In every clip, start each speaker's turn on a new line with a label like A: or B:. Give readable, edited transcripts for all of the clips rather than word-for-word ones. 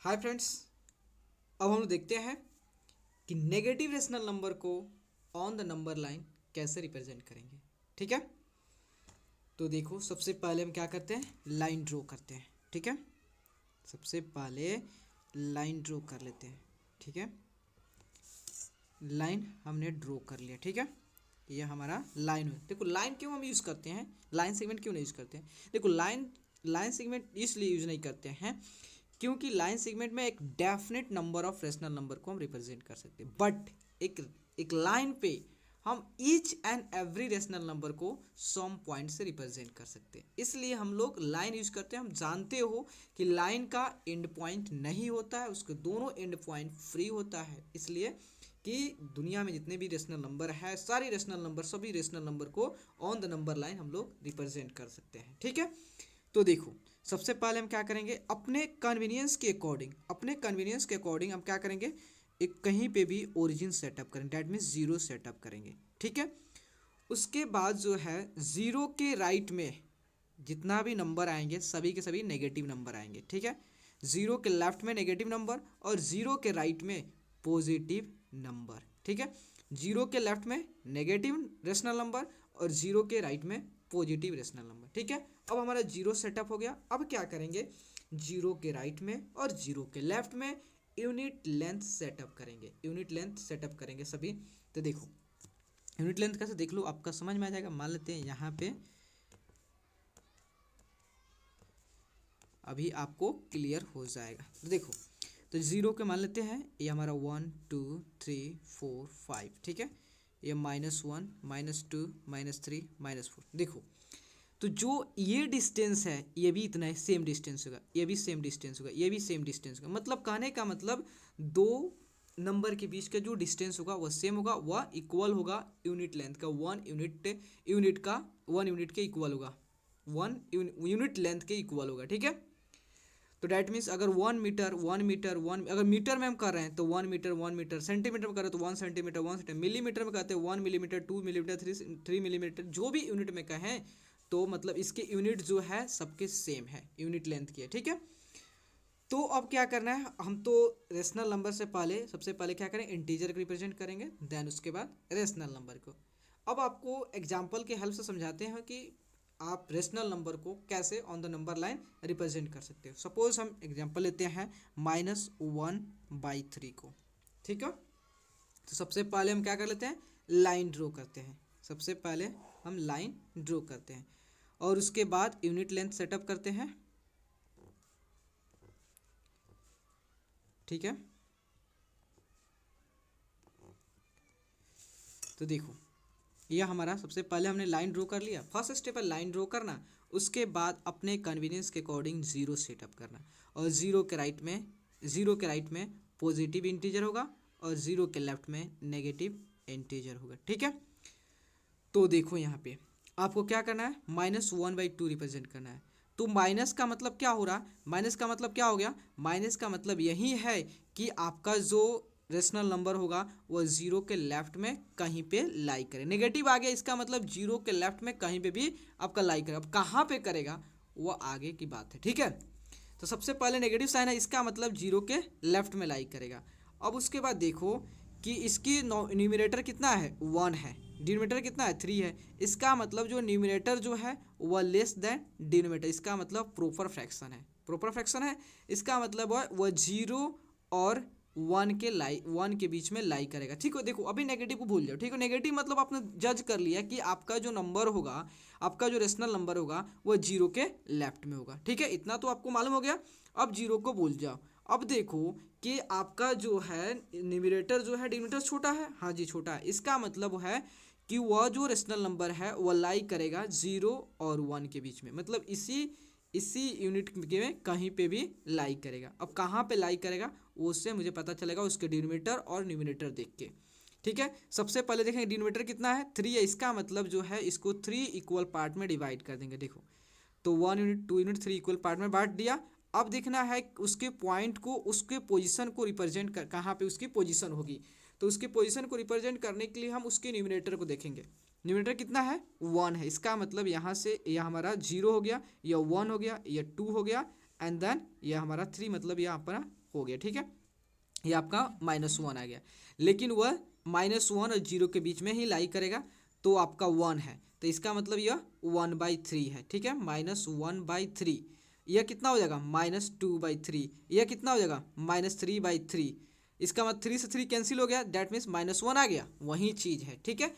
A: Hi friends, अब हम लोग देखते हैं कि नेगेटिव रेशनल नंबर को ऑन द नंबर लाइन कैसे रिप्रेजेंट करेंगे। ठीक है, तो देखो सबसे पहले हम क्या करते हैं, लाइन ड्रॉ करते हैं। ठीक है, सबसे पहले लाइन ड्रॉ कर लेते हैं। ठीक है, लाइन हमने ड्रॉ कर लिया। ठीक है, ये हमारा लाइन है। देखो लाइन क्यों हम यूज़ करते हैं, लाइन सेगमेंट क्यों नहीं यूज़ करते हैं। देखो लाइन लाइन सेगमेंट इसलिए यूज़ नहीं करते हैं क्योंकि लाइन सेगमेंट में एक definite number of rational number को हम रिप्रेजेंट कर सकते हैं, बट एक एक लाइन पे हम each and every rational number को सम पॉइंट से रिप्रेजेंट कर सकते हैं। इसलिए हम लोग लाइन यूज करते हैं। हम जानते हो कि लाइन का एंड पॉइंट नहीं होता है, उसके दोनों एंड पॉइंट फ्री होता है। इसलिए कि दुनिया में जितने भी रेशनल नंबर है, सारी रेशनल नंबर, सभी रेशनल नंबर को ऑन द नंबर लाइन हम लोग रिप्रेजेंट कर सकते हैं। ठीक है, तो देखो सबसे पहले हम क्या करेंगे, अपने कन्वीनियंस के अकॉर्डिंग हम क्या करेंगे, एक कहीं पे भी ओरिजिन सेटअप करेंगे, डैट मीन्स जीरो सेटअप करेंगे। ठीक है, उसके बाद जो है ज़ीरो के राइट में जितना भी नंबर आएंगे सभी के सभी नेगेटिव नंबर आएंगे। ठीक है, ज़ीरो के लेफ्ट में नेगेटिव नंबर और ज़ीरो के राइट में पॉजिटिव नंबर। ठीक है, जीरो के लेफ्ट में नेगेटिव रेशनल नंबर और जीरो के राइट में पॉजिटिव रेशनल नंबर। ठीक है, अब हमारा जीरो सेटअप हो गया। अब क्या करेंगे, जीरो के राइट में और जीरो के लेफ्ट में यूनिट लेंथ सेटअप करेंगे। यूनिट लेंथ सेटअप करेंगे सभी। तो देखो यूनिट लेंथ कैसे, देख लो, आपका समझ में आ जाएगा। मान लेते हैं यहाँ पे अभी आपको क्लियर हो जाएगा। तो देखो, तो जीरो के मान लेते हैं, ये हमारा 1 2 3 4 5। ठीक है, ये -1 -2 -3 -4। देखो तो जो ये डिस्टेंस है ये भी इतना है, सेम डिस्टेंस होगा, ये भी सेम डिस्टेंस होगा, ये भी सेम डिस्टेंस होगा। मतलब कहने का मतलब दो नंबर के बीच का जो डिस्टेंस होगा वह सेम होगा, वह इक्वल होगा यूनिट लेंथ का। वन यूनिट के इक्वल होगा, वन यूनिट लेंथ के इक्वल होगा। ठीक है, तो डैट मीन्स अगर 1 मीटर अगर मीटर में हम कर रहे हैं तो 1 मीटर, सेंटीमीटर में कर रहे हैं तो 1 सेंटीमीटर, 1 सेंटीमीटर, मिलीमीटर में कहते हैं 1 मिलीमीटर, 2 मिलीमीटर, 3 मिलीमीटर, जो भी यूनिट में कहें तो मतलब इसके यूनिट जो है सबके सेम है, यूनिट लेंथ की है। ठीक है, तो अब क्या करना है, हम तो रेशनल नंबर से पहले सबसे पहले क्या करें, इंटीजर को रिप्रेजेंट करेंगे, देन उसके बाद रेशनल नंबर को। अब आपको एग्जांपल के हेल्प से समझाते हैं कि आप रेशनल नंबर को कैसे on the number line represent कर सकते हो। सपोज हम एग्जांपल लेते हैं -1/3 को। ठीक है, तो सबसे पहले हम क्या कर लेते हैं, लाइन ड्रॉ करते हैं। सबसे पहले हम लाइन ड्रॉ करते हैं और उसके बाद यूनिट लेंथ सेटअप करते हैं। ठीक है, तो देखो यह हमारा सबसे पहले हमने लाइन ड्रॉ कर लिया। फर्स्ट स्टेप है लाइन ड्रॉ करना, उसके बाद अपने कन्वीनियंस के अकॉर्डिंग जीरो सेटअप करना। और जीरो के राइट में पॉजिटिव इंटीजर होगा और जीरो के लेफ्ट में नेगेटिव इंटीजर होगा। ठीक है, तो देखो यहाँ पे आपको क्या करना है, -1/2 रिप्रेजेंट करना है। तो माइनस का मतलब क्या हो रहा, माइनस का मतलब क्या हो गया, माइनस का मतलब यही है कि आपका जो रेशनल नंबर होगा वो जीरो के लेफ्ट में कहीं पे लाई करे। नेगेटिव आ गया, इसका मतलब जीरो के लेफ्ट में कहीं पे भी आपका लाई करे। अब कहाँ पे करेगा वो आगे की बात है। ठीक है, तो सबसे पहले नेगेटिव साइन है, इसका मतलब जीरो के लेफ्ट में लाई करेगा। अब उसके बाद देखो कि इसकी न्यूमरेटर कितना है, 1 है, डिनोमिनेटर कितना है, 3 है। इसका मतलब जो न्यूमरेटर जो है वह लेस देन डिनोमिनेटर, इसका मतलब प्रॉपर फ्रैक्शन है। प्रॉपर फ्रैक्शन है, इसका मतलब वह जीरो और वन के बीच में लाई करेगा। ठीक है, देखो अभी नेगेटिव को भूल जाओ। ठीक है, नेगेटिव मतलब आपने जज कर लिया कि आपका जो नंबर होगा, आपका जो रेशनल नंबर होगा वह जीरो के लेफ्ट में होगा। ठीक है, इतना तो आपको मालूम हो गया। अब जीरो को भूल जाओ। अब देखो कि आपका जो है न्यूमरेटर जो है डिनोमिनेटर छोटा है, हाँ जी छोटा है। इसका मतलब है कि वह जो रेशनल नंबर है वह लाई करेगा जीरो और 1 के बीच में, मतलब इसी इसी यूनिट में कहीं पे भी लाई करेगा। अब कहाँ पे लाई करेगा वो उससे मुझे पता चलेगा उसके डिनोमिनेटर और न्यूमरेटर देख के। ठीक है, सबसे पहले देखेंगे डिनोमिनेटर कितना है, 3 है। इसका मतलब जो है इसको 3 इक्वल पार्ट में डिवाइड कर देंगे। देखो तो 1 यूनिट 2 यूनिट 3 इक्वल पार्ट में बांट दिया। अब देखना है उसके पॉइंट को, उसके पोजीशन को रिप्रेजेंट कर, कहाँ पे उसकी पोजीशन होगी। तो उसकी पोजीशन को रिप्रेजेंट करने के लिए हम उसके न्यूमरेटर को देखेंगे। न्यूमरेटर कितना है, 1 है। इसका मतलब यहाँ से यह हमारा 0 हो गया, यह 1 हो गया, यह 2 हो गया, एंड देन यह हमारा 3, मतलब यह हमारा हो गया, ठीक है, ये आपका -1 आ गया। लेकिन वह -1 और 0 के बीच में ही लाई करेगा, तो आपका 1 है, तो इसका मतलब यह 1/3 है, ठीक है, -1/3। यह कितना हो जाएगा -2/3। यह कितना हो जाएगा -3/3। इसका मतलब 3 से 3 कैंसिल हो गया, दैट मीन्स -1 आ गया, वही चीज़ है, ठीक है।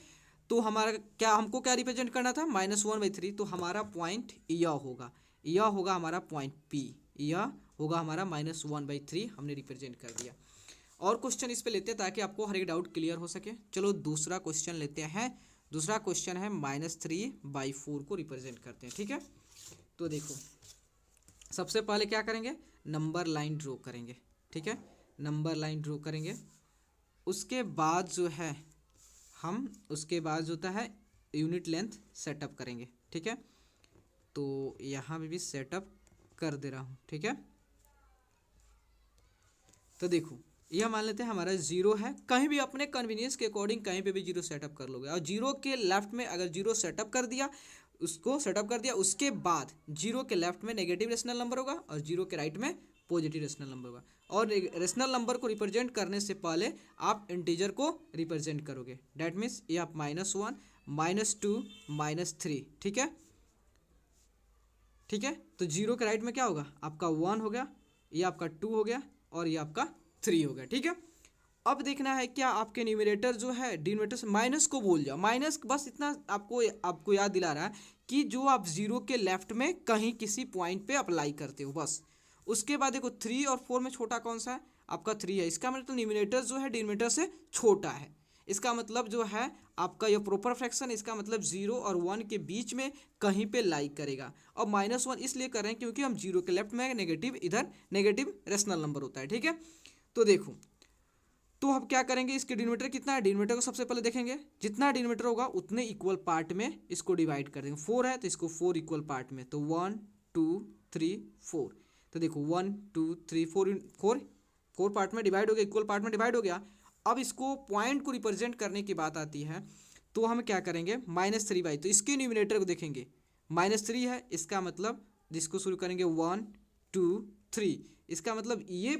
A: तो हमारा क्या, हमको क्या रिप्रेजेंट करना था, -1/3, तो हमारा पॉइंट यह होगा हमारा पॉइंट P, यह होगा हमारा -1/3, हमने रिप्रेजेंट कर दिया। और क्वेश्चन इस पे लेते हैं ताकि आपको हर एक डाउट क्लियर हो सके। चलो दूसरा क्वेश्चन लेते हैं। दूसरा क्वेश्चन है -3/4 को रिप्रेजेंट करते हैं, ठीक है। तो देखो सबसे पहले क्या करेंगे, नंबर लाइन ड्रॉ करेंगे, ठीक है, नंबर लाइन ड्रॉ करेंगे। उसके बाद जो है हम उसके बाद जो होता है यूनिट लेंथ सेटअप करेंगे, ठीक है। तो यहाँ पे भी सेटअप कर दे रहा हूँ, ठीक है। तो देखो यह मान लेते हैं हमारा 0 है, कहीं भी अपने कन्वीनियंस के अकॉर्डिंग कहीं पे भी 0 सेटअप कर लोगे। और 0 के लेफ्ट में अगर 0 सेटअप कर दिया, उसको सेटअप कर दिया, उसके बाद 0 के लेफ्ट में नेगेटिव रेशनल नंबर होगा और 0 के राइट में पॉजिटिव रेशनल नंबर होगा। और रेशनल नंबर को रिप्रेजेंट करने से पहले आप इंटीजर को रिप्रेजेंट करोगे, डैट मीन्स ये आप -1 -2 -3, ठीक है, ठीक है। तो 0 के राइट में क्या होगा, आपका 1 हो गया, ये आपका 2 हो गया और ये आपका 3 हो गया, ठीक है। अब देखना है क्या आपके न्यूमरेटर जो है डिनोमिनेटर से माइनस को भूल जाओ, माइनस बस इतना आपको याद दिला रहा है कि जो आप 0 के लेफ्ट में कहीं किसी पॉइंट पे अप्लाई करते हो बस। उसके बाद देखो 3 और 4 में छोटा कौन सा है, आपका 3 है, इसका मतलब न्यूमरेटर जो है डिनोमिनेटर से छोटा है। इसका मतलब जो है आपका ये प्रॉपर फ्रैक्शन, इसका मतलब 0 और 1 के बीच में कहीं पे लाई करेगा। और -1 इसलिए कर रहे हैं क्योंकि हम 0 के लेफ्ट में नेगेटिव, इधर नेगेटिव रेशनल नंबर होता है, ठीक है। तो देखो तो अब क्या करेंगे, इसके डिनोमिनेटर कितना है, डिनोमिनेटर को सबसे पहले देखेंगे, जितना डिनोमिनेटर होगा उतने इक्वल पार्ट में इसको डिवाइड कर देंगे। 4 है तो इसको 4 इक्वल पार्ट में, तो 1 2 3 4। तो देखो 1 2 3 4 पार्ट में डिवाइड हो गया, इक्वल पार्ट में डिवाइड हो गया। अब इसको पॉइंट को रिप्रेजेंट करने की बात आती है, तो हम क्या करेंगे -3/, तो इसके न्यूमरेटर को देखेंगे, -3 है, इसका मतलब जिसको शुरू करेंगे 1 2 3, इसका मतलब ये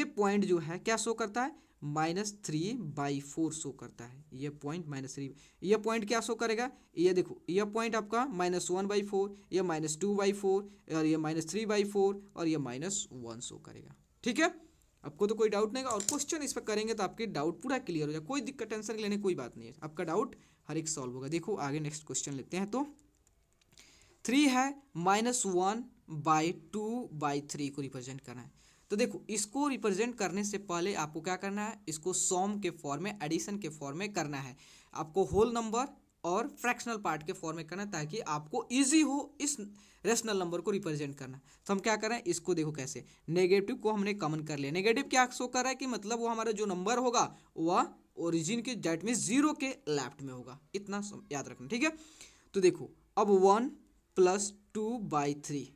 A: पॉइंट जो है क्या शो करता है, -3/4 शो करता है। ये पॉइंट -3, ये पॉइंट क्या शो करेगा, ये देखो ये पॉइंट आपका -1/4, ये -2/4 और ये -3/4 और ये -1 शो करेगा, ठीक है। आपको तो कोई डाउट नहीं है, और क्वेश्चन इस पर करेंगे तो आपके डाउट पूरा क्लियर हो जाए, कोई दिक्कत टेंशन लेने कोई बात नहीं है, आपका डाउट हर एक सॉल्व होगा। देखो आगे नेक्स्ट क्वेश्चन लेते हैं। तो 3 है, -1/2/3 को रिप्रेजेंट करना है। तो देखो इसको रिप्रेजेंट करने से पहले आपको क्या करना है, इसको सॉम के फॉर्म में, एडिशन के फॉर्म में करना है। आपको होल नंबर और फ्रैक्शनल पार्ट के फॉर्म में करना है ताकि आपको इजी हो इस रेशनल नंबर को रिप्रेजेंट करना। तो हम क्या कर रहे हैं, इसको देखो कैसे, नेगेटिव को हमने कॉमन कर लिया। नेगेटिव क्या शो कर रहा है कि मतलब वो हमारा जो नंबर होगा वह ओरिजिन के, दैट मीन्स 0 के लेफ्ट में होगा, इतना याद रखना, ठीक है। तो देखो अब 1 + 2/3,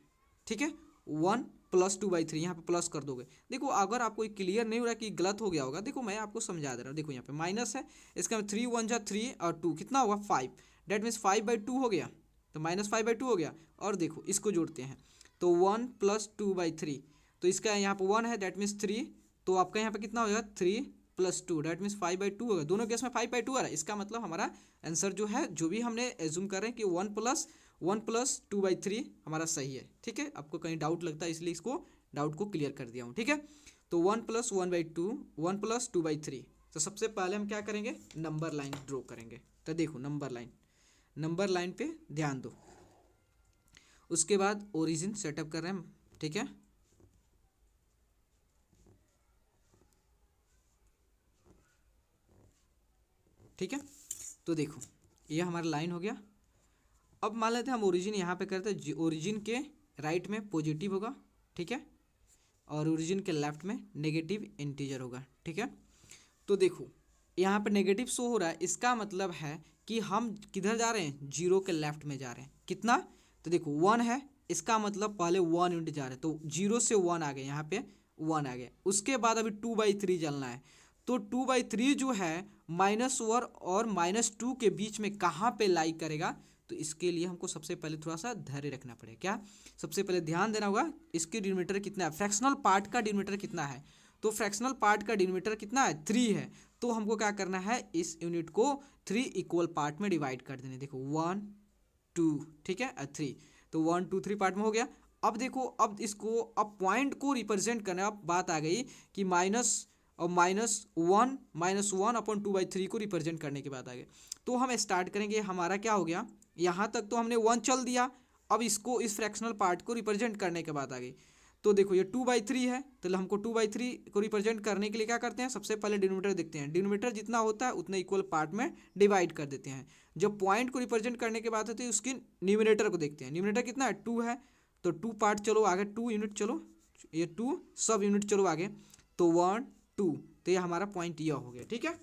A: ठीक है, 1 + 2/3 यहाँ पे प्लस कर दोगे। देखो अगर आपको क्लियर नहीं हो रहा कि गलत हो गया होगा, देखो मैं आपको समझा दे रहा हूँ। देखो यहाँ पे माइनस है, इसका 3 1 जा 3 और 2 कितना हुआ 5, डेट मीन्स 5/2 हो गया, तो -5/2 हो गया। और देखो इसको जोड़ते हैं तो 1 + 2/3, तो इसका यहाँ पे 1 है, डेट मीन्स 3, तो आपका यहाँ पे कितना हो जाएगा 3 + 2, डेट मीन्स 5/2 होगा। दोनों केस में 5/2 आ रहा है, इसका मतलब हमारा आंसर जो है, जो भी हमने एज्यूम कर रहे हैं कि 1 + 2/3 हमारा सही है, ठीक है। आपको कहीं डाउट लगता है इसलिए इसको डाउट को क्लियर कर दिया हूँ, ठीक है। तो 1 + 1/2, 1 + 2/3। तो सबसे पहले हम क्या करेंगे, नंबर लाइन ड्रॉ करेंगे। तो देखो नंबर लाइन पे ध्यान दो। उसके बाद ओरिजिन सेटअप कर रहे हैं, ठीक है। ठीक है, तो देखो ये हमारा लाइन हो गया। अब मान लेते हैं हम ओरिजिन यहाँ पे करते हैं, ओरिजिन के राइट में पॉजिटिव होगा, ठीक है, और ओरिजिन के लेफ्ट में नेगेटिव इंटीजर होगा, ठीक है। तो देखो यहाँ पे नेगेटिव शो हो रहा है, इसका मतलब है कि हम किधर जा रहे हैं, 0 के लेफ्ट में जा रहे हैं। कितना, तो देखो 1 है, इसका मतलब पहले 1 यूनिट जा रहे हैं, तो 0 से 1 आ गए, यहाँ पे 1 आ गया। उसके बाद अभी 2/3 चलना है, तो 2/3 जो है -1 और -2 के बीच में कहाँ पे लाई करेगा, तो इसके लिए हमको सबसे पहले थोड़ा सा धैर्य रखना पड़ेगा। क्या? सबसे पहले ध्यान देना होगा इसके डिनोमिनेटर कितना है, फ्रैक्शनल पार्ट का डिनोमिनेटर कितना है। तो फ्रैक्शनल पार्ट का डिनोमिनेटर कितना है, 3 है। तो हमको क्या करना है, इस यूनिट को 3 इक्वल पार्ट में डिवाइड कर देने। देखो 1 2, ठीक है, 3। तो 1 2 3 पार्ट में हो गया। अब देखो, अब इसको, अब पॉइंट को रिप्रेजेंट करना, अब बात आ गई कि -1/2/3 को रिप्रेजेंट करने की बात आ गई। तो हम स्टार्ट करेंगे, हमारा क्या हो गया, यहाँ तक तो हमने 1 चल दिया। अब इसको, इस फ्रैक्शनल पार्ट को रिप्रेजेंट करने के बाद आ गई। तो देखो ये 2/3 है, तो हमको 2/3 को रिप्रेजेंट करने के लिए क्या करते हैं, सबसे पहले डिनोमिनेटर देखते हैं। डिनोमिनेटर जितना होता है उतने इक्वल पार्ट में डिवाइड कर देते हैं। जब पॉइंट को रिप्रेजेंट करने के बाद होती है उसकी न्यूमिनेटर को देखते हैं। न्यूमिनेटर कितना है, 2 है। तो 2 पार्ट चलो आगे, 2 यूनिट चलो, ये 2 सब यूनिट चलो आगे। तो 1 2, तो ये हमारा पॉइंट यह हो गया, ठीक है।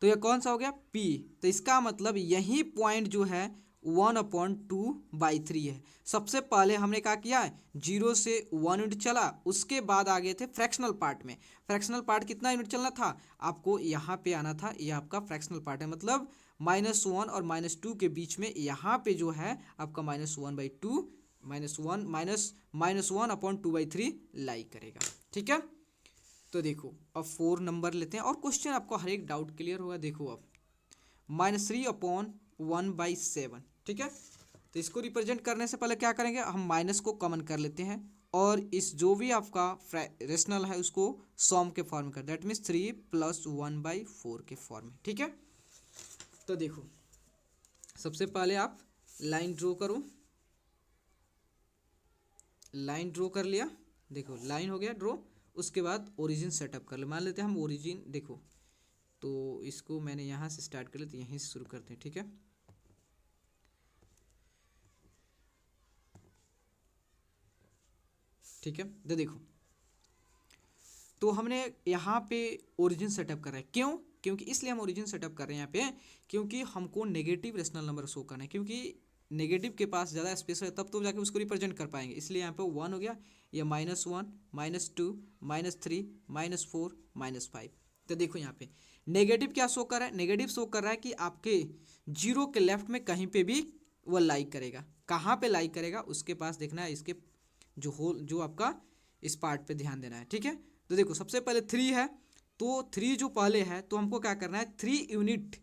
A: तो ये कौन सा हो गया, P। तो इसका मतलब यही पॉइंट जो है 1/2/3 है। सबसे पहले हमने क्या किया है, 0 से 1 यूनिट चला, उसके बाद आ गए थे फ्रैक्शनल पार्ट में। फ्रैक्शनल पार्ट कितना यूनिट चलना था, आपको यहाँ पे आना था। ये आपका फ्रैक्शनल पार्ट है, मतलब -1 और -2 के बीच में यहाँ पे जो है आपका -1/2 -1/2/3 लाई करेगा, ठीक है। तो देखो अब 4 नंबर लेते हैं और क्वेश्चन आपको हर एक डाउट क्लियर होगा। देखो अब -3/1/7, ठीक है। तो इसको रिप्रेजेंट करने से पहले क्या करेंगे, हम माइनस को कॉमन कर लेते हैं और इस जो भी आपका रेशनल है उसको सॉम के फॉर्म में कर, दैट मीन्स 3 + 1/4 के फॉर्म में, ठीक है। तो देखो सबसे पहले आप लाइन ड्रॉ करो। लाइन ड्रॉ कर लिया, देखो लाइन हो गया ड्रॉ। उसके बाद ओरिजिन सेटअप कर ले, मान लेते हैं हम ओरिजिन, देखो तो इसको मैंने यहाँ से स्टार्ट कर लिया, तो यहीं से शुरू करते हैं, ठीक है। ठीक है, तो देखो तो हमने यहाँ पे ओरिजिन सेटअप कर रहे हैं, क्यों, क्योंकि इसलिए हम ओरिजिन सेटअप कर रहे हैं यहाँ पे, क्योंकि हमको नेगेटिव रेशनल नंबर शो करना है। क्योंकि नेगेटिव के पास ज़्यादा स्पेस है तब तो जाके उसको रिप्रेजेंट कर पाएंगे, इसलिए यहाँ पे 1 हो गया, या -1 -2 -3 -4 -5। तो देखो यहाँ पे नेगेटिव क्या शो कर रहा है, नेगेटिव शो कर रहा है कि आपके 0 के लेफ्ट में कहीं पे भी वो लाइक करेगा। कहाँ पे लाइक करेगा, उसके पास देखना है, इसके जो होल, जो आपका इस पार्ट पे ध्यान देना है, ठीक है। तो देखो सबसे पहले 3 है, तो 3 जो पहले है तो हमको क्या करना है, 3 यूनिट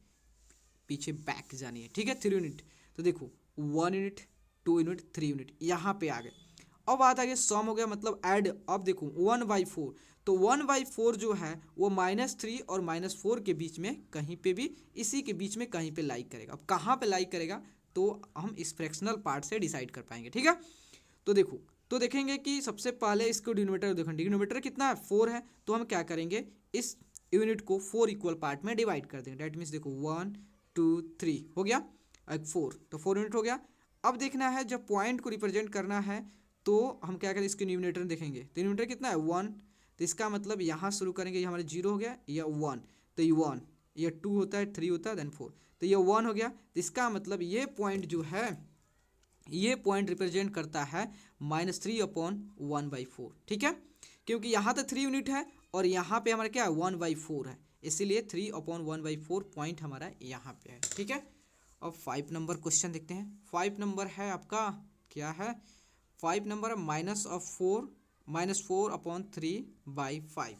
A: पीछे बैक जानी है, ठीक है, 3 यूनिट। तो देखो 1 यूनिट 2 यूनिट 3 यूनिट यहाँ पे आ गए। अब बात आ गई सम हो गया, मतलब ऐड। अब देखो 1/4, तो 1/4 जो है वो -3 और -4 के बीच में कहीं पे भी, इसी के बीच में कहीं पे लाइक करेगा। अब कहाँ पे लाइक करेगा तो हम इस फ्रैक्शनल पार्ट से डिसाइड कर पाएंगे, ठीक है। तो देखो, तो देखेंगे कि सबसे पहले इसको डिनोमिनेटर देखो, डिनोमिनेटर कितना है 4 है, तो हम क्या करेंगे, इस यूनिट को 4 इक्वल पार्ट में डिवाइड कर देंगे। डेट मीन्स देखो 1 2 3 हो गया, 4, तो 4 यूनिट हो गया। अब देखना है जब पॉइंट को रिप्रेजेंट करना है तो हम क्या करें, इसके न्यूमिनेटर देखेंगे, तो न्यूमिनेटर कितना है 1, तो इसका मतलब यहाँ शुरू करेंगे, ये हमारे 0 हो गया, या 1, तो ये 1, ये 2 होता है, 3 होता है, देन 4, तो ये 1 हो गया। तो इसका मतलब ये पॉइंट जो है, ये पॉइंट रिप्रेजेंट करता है -3/1/4, ठीक है। क्योंकि यहाँ तक 3 यूनिट है और यहाँ पे हमारा क्या है 1/4 है, इसीलिए 3/1/4 पॉइंट हमारा यहाँ पे है, ठीक है। अब 5 नंबर क्वेश्चन देखते हैं। 5 नंबर है आपका, क्या है, 5 नंबर -4/3/5।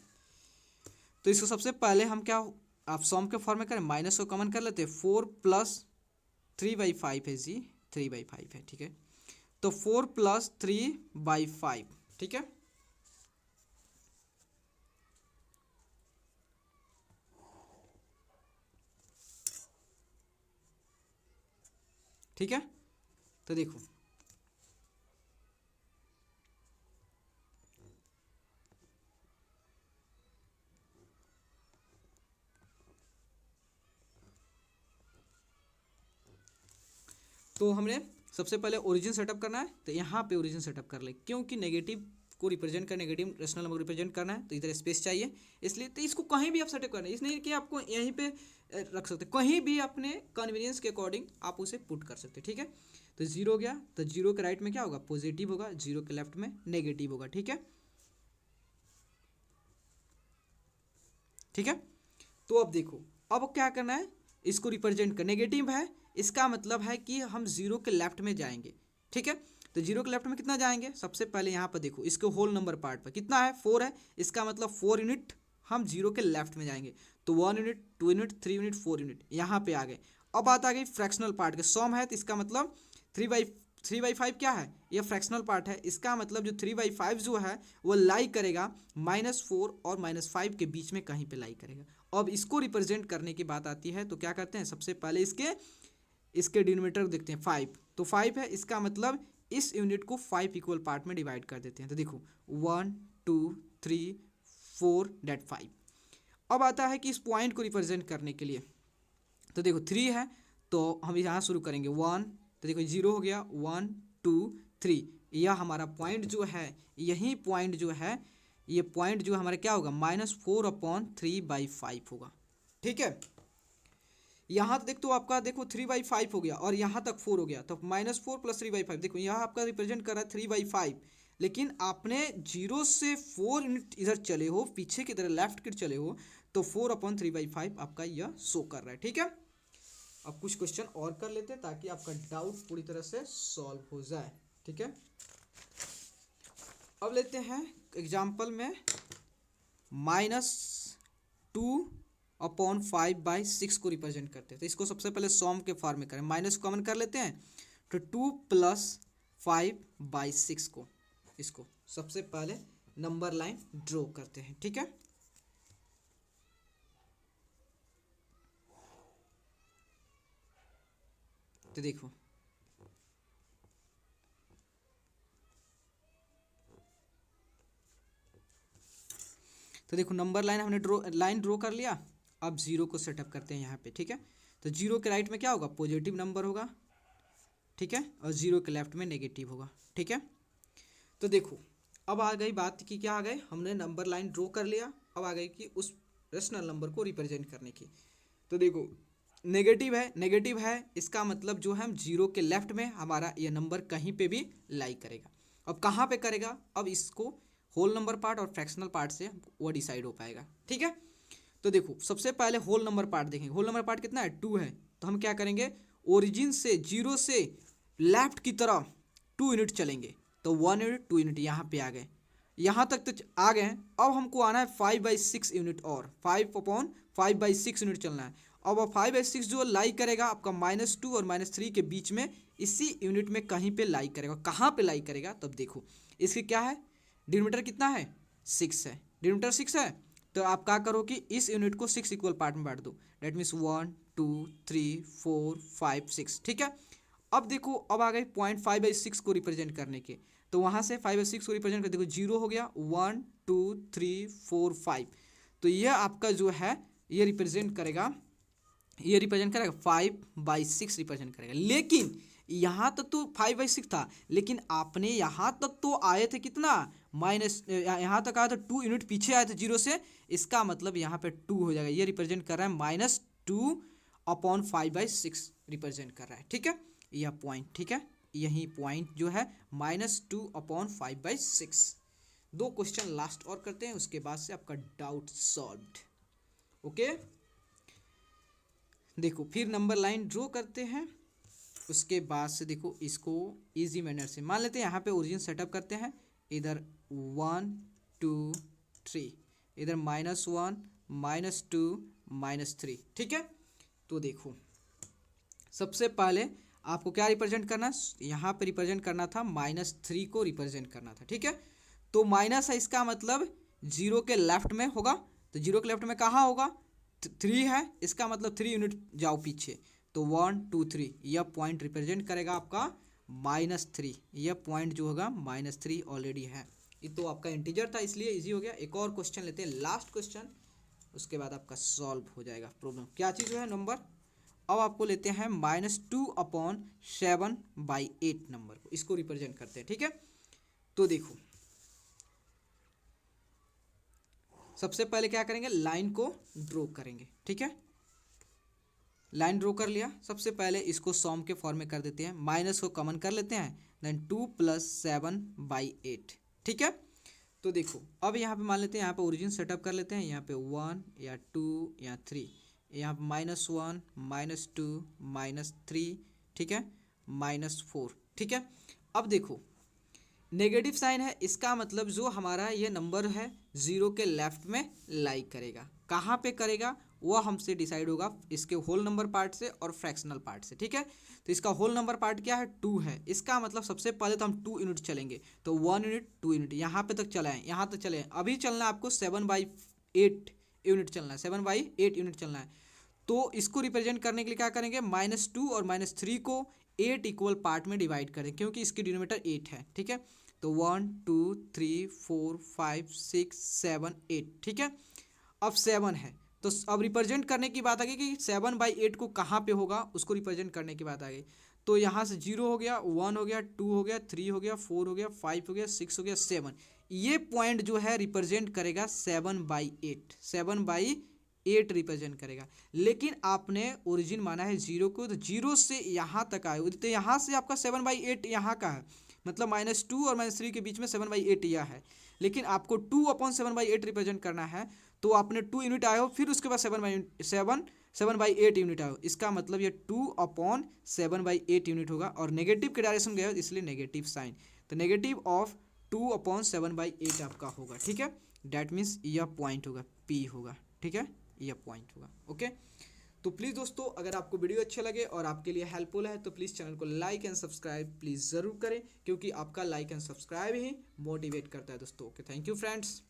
A: तो इसको सबसे पहले हम क्या, आप सॉम के फॉर्म में करें, माइनस को कॉमन कर लेते हैं, 4 + 3/5 है जी, 3/5 है, ठीक है। तो 4 + 3/5, ठीक है। ठीक है, तो देखो तो हमने सबसे पहले ओरिजिन सेटअप करना है, तो यहाँ पे ओरिजिन सेटअप कर ले, क्योंकि नेगेटिव को रिप्रेजेंट कर, नेगेटिव रेशनल नंबर को रिप्रेजेंट करना है तो इधर स्पेस चाहिए, इसलिए तो इसको कहीं भी आप सेटअप करना है, इसलिए कि आपको यहीं पे रख सकते, कहीं भी अपने कन्वीनियंस के अकॉर्डिंग आप उसे पुट कर सकते, ठीक है। तो 0 हो गया, तो 0 के राइट में क्या होगा, पॉजिटिव होगा, 0 के लेफ्ट में नेगेटिव होगा, ठीक है। ठीक है, तो अब देखो, अब क्या करना है, इसको रिप्रेजेंट कर, नेगेटिव है इसका मतलब है कि हम जीरो के लेफ्ट में जाएंगे, ठीक है। तो जीरो के लेफ्ट में कितना जाएंगे, सबसे पहले यहाँ पर देखो इसके होल नंबर पार्ट पर कितना है 4 है, इसका मतलब 4 यूनिट हम जीरो के लेफ्ट में जाएंगे। तो 1 यूनिट, 2 यूनिट, 3 यूनिट, 4 यूनिट यहाँ पे आ गए। अब बात आ गई फ्रैक्शनल पार्ट के, सॉम है तो इसका मतलब 3/5 क्या है, यह फ्रैक्शनल पार्ट है, इसका मतलब जो 3/5 जो है वो लाई करेगा -4 और -5 के बीच में कहीं पे लाई करेगा। अब इसको रिप्रेजेंट करने की बात आती है तो क्या करते हैं, सबसे पहले इसके डिनोमिनेटर देखते हैं 5, तो 5 है, इसका मतलब इस यूनिट को 5 इक्वल पार्ट में डिवाइड कर देते हैं। तो देखो 1 2 3 4 डेट 5। अब आता है कि इस पॉइंट को रिप्रेजेंट करने के लिए, तो देखो 3 है तो हम यहाँ शुरू करेंगे 1, तो देखो 0 हो गया 1 2 3, यह हमारा पॉइंट जो है, यही पॉइंट जो है, ये पॉइंट जो हमारा क्या होगा -4/3/5 होगा, ठीक है। यहाँ तो देख तो आपका देखो 3/5 हो गया और यहाँ तक 4 हो गया, तो -4 + 3/5, देखो यहाँ आपका रिप्रेजेंट कर रहा है 3/5, लेकिन आपने 0 से 4 यूनिट इधर चले हो, पीछे की तरह लेफ्ट की चले हो, तो 4/3/5 आपका यह शो कर रहा है, ठीक है। अब कुछ क्वेश्चन और कर लेते हैं ताकि आपका डाउट पूरी तरह से सॉल्व हो जाए, ठीक है। अब लेते हैं एग्जाम्पल में -2/5/6 को रिप्रेजेंट करते हैं। तो इसको सबसे पहले सॉम के फॉर्म में करें, माइनस कॉमन कर लेते हैं, तो 2 + 5/6 को, इसको सबसे पहले नंबर लाइन ड्रॉ करते हैं, ठीक है। तो देखो नंबर लाइन हमने ड्रॉ कर लिया। अब जीरो को सेटअप करते हैं यहाँ पे, ठीक है। तो जीरो के राइट में क्या होगा, पॉजिटिव नंबर होगा, ठीक है, और जीरो के लेफ्ट में नेगेटिव होगा, ठीक है। तो देखो अब आ गई बात की, क्या आ गए, हमने नंबर लाइन ड्रॉ कर लिया, अब आ गई कि उस रेशनल नंबर को रिप्रेजेंट करने की। तो देखो नेगेटिव है इसका मतलब जो है हम जीरो के लेफ्ट में हमारा ये नंबर कहीं पे भी लाई करेगा। अब कहाँ पे करेगा, अब इसको होल नंबर पार्ट और फ्रैक्शनल पार्ट से वो डिसाइड हो पाएगा, ठीक है। तो देखो सबसे पहले होल नंबर पार्ट देखेंगे, होल नंबर पार्ट कितना है 2 है, तो हम क्या करेंगे ओरिजिन से जीरो से लेफ्ट की तरफ 2 यूनिट चलेंगे, तो 1 यूनिट 2 यूनिट यहाँ पे आ गए, यहाँ तक तो आ गए हैं। अब हमको आना है 5/6 यूनिट, और 5/5/6 यूनिट चलना है। अब 5/6 जो लाई करेगा आपका -2 और -3 के बीच में, इसी यूनिट में कहीं पे लाई करेगा, कहाँ पे लाई करेगा, तब देखो इसके क्या है, डिनोमिनेटर कितना है 6 है, डिनोमिनेटर 6 है, तो आप क्या करो कि इस यूनिट को 6 इक्वल पार्ट में बांट दो, डेट मीन्स 1 2 3 4 5 6, ठीक है। अब देखो अब आ गए 0.5/6 को रिप्रेजेंट करने के, तो वहाँ से 5/6 को रिप्रेजेंट कर देखो 0 हो गया 1 2 3 4 5, तो यह आपका जो है ये रिप्रेजेंट करेगा 5/6 रिप्रेजेंट करेगा। लेकिन यहाँ तक तो 5/6 था, लेकिन आपने यहाँ तक तो आए थे कितना माइनस, यहाँ तक आया था 2 यूनिट पीछे आए थे जीरो से, इसका मतलब यहाँ पे 2 हो जाएगा, ये रिप्रेजेंट कर रहा है -2/5/6 रिप्रेजेंट कर रहा है, ठीक है, यह पॉइंट, ठीक है, यही पॉइंट जो है -2/5/6। 2 क्वेश्चन लास्ट और करते हैं, उसके बाद से आपका डाउट सॉल्व्ड, ओके। देखो फिर नंबर लाइन ड्रॉ करते हैं, उसके बाद से देखो इसको इजी मैनर से मान लेते हैं, यहाँ पे ओरिजिन सेटअप करते हैं, इधर 1 2 3, इधर -1 -2 -3, ठीक है। तो देखो सबसे पहले आपको क्या रिप्रेजेंट करना है, यहाँ पे रिप्रेजेंट करना था -3 को रिप्रेजेंट करना था, ठीक है। तो माइनस है इसका मतलब जीरो के लेफ्ट में होगा, तो जीरो के लेफ्ट में कहाँ होगा 3 है, इसका मतलब 3 यूनिट जाओ पीछे, तो 1 2 3, यह पॉइंट रिप्रेजेंट करेगा आपका -3, यह पॉइंट जो होगा -3 ऑलरेडी है, ये तो आपका इंटीजर था इसलिए इजी हो गया। एक और क्वेश्चन लेते हैं, लास्ट क्वेश्चन, उसके बाद आपका सॉल्व हो जाएगा प्रॉब्लम। क्या चीज़ है नंबर, अब आपको लेते हैं -2/7/8 नंबर को, इसको रिप्रेजेंट करते हैं, ठीक है। तो देखो सबसे पहले क्या करेंगे, लाइन को ड्रॉ करेंगे, ठीक है। लाइन ड्रॉ कर लिया, सबसे पहले इसको सॉम के फॉर्म में कर देते हैं, माइनस को कॉमन कर लेते हैं, देन 2 + 7/8, ठीक है। तो देखो अब यहाँ पे मान लेते हैं, यहाँ पे ओरिजिन सेटअप कर लेते हैं, यहाँ पे 1 या 2 या 3, यहाँ -1 -2 -3, ठीक है, -4, ठीक है। अब देखो नेगेटिव साइन है, इसका मतलब जो हमारा ये नंबर है जीरो के लेफ्ट में लाई करेगा। कहाँ पे करेगा वो हमसे डिसाइड होगा इसके होल नंबर पार्ट से और फ्रैक्शनल पार्ट से, ठीक है। तो इसका होल नंबर पार्ट क्या है, 2 है। इसका मतलब सबसे पहले तो हम 2 यूनिट चलेंगे, तो 1 यूनिट 2 यूनिट यहाँ पे तक चलाएं, यहाँ तक चले। अभी चलना है आपको 7/8 यूनिट चलना है, 7/8 यूनिट चलना है। तो इसको रिप्रेजेंट करने के लिए क्या करेंगे, -2 और -3 को 8 इक्वल पार्ट में डिवाइड करें, क्योंकि इसकी डिनोमिनेटर 8 है, ठीक है। तो 1 2 3 4 5 6 7 8, ठीक है। अब 7 है, तो अब रिप्रेजेंट करने की बात आ गई कि 7/8 को कहाँ पे होगा, उसको रिप्रेजेंट करने की बात आ गई। तो यहाँ से 0 हो गया, 1 हो गया, 2 हो गया, 3 हो गया, 4 हो गया, 5 हो गया, 6 हो गया, 7। ये पॉइंट जो है रिप्रेजेंट करेगा 7/8, 7/8 रिप्रेजेंट करेगा। लेकिन आपने ओरिजिन माना है जीरो को, तो जीरो से यहाँ तक आए, तो यहाँ से आपका 7/8 यहाँ का है, मतलब -2 और -3 के बीच में 7/8 यह है। लेकिन आपको 2/7/8 रिप्रेजेंट करना है, तो आपने 2 यूनिट आए हो, फिर उसके बाद 7/8 यूनिट आए हो, इसका मतलब ये 2/7/8 यूनिट होगा। और नेगेटिव के डायरेक्शन गए हो, इसलिए नेगेटिव साइन, तो नेगेटिव ऑफ 2/7/8 आपका होगा, ठीक है। डैट मीन्स यह पॉइंट होगा, पी होगा, ठीक है, यह पॉइंट होगा, ओके। तो प्लीज़ दोस्तों, अगर आपको वीडियो अच्छे लगे और आपके लिए हेल्पफुल है तो प्लीज़ चैनल को लाइक एंड सब्सक्राइब प्लीज़ ज़रूर करें, क्योंकि आपका like and subscribe he motivate करता है दोस्तों। Okay, thank you friends.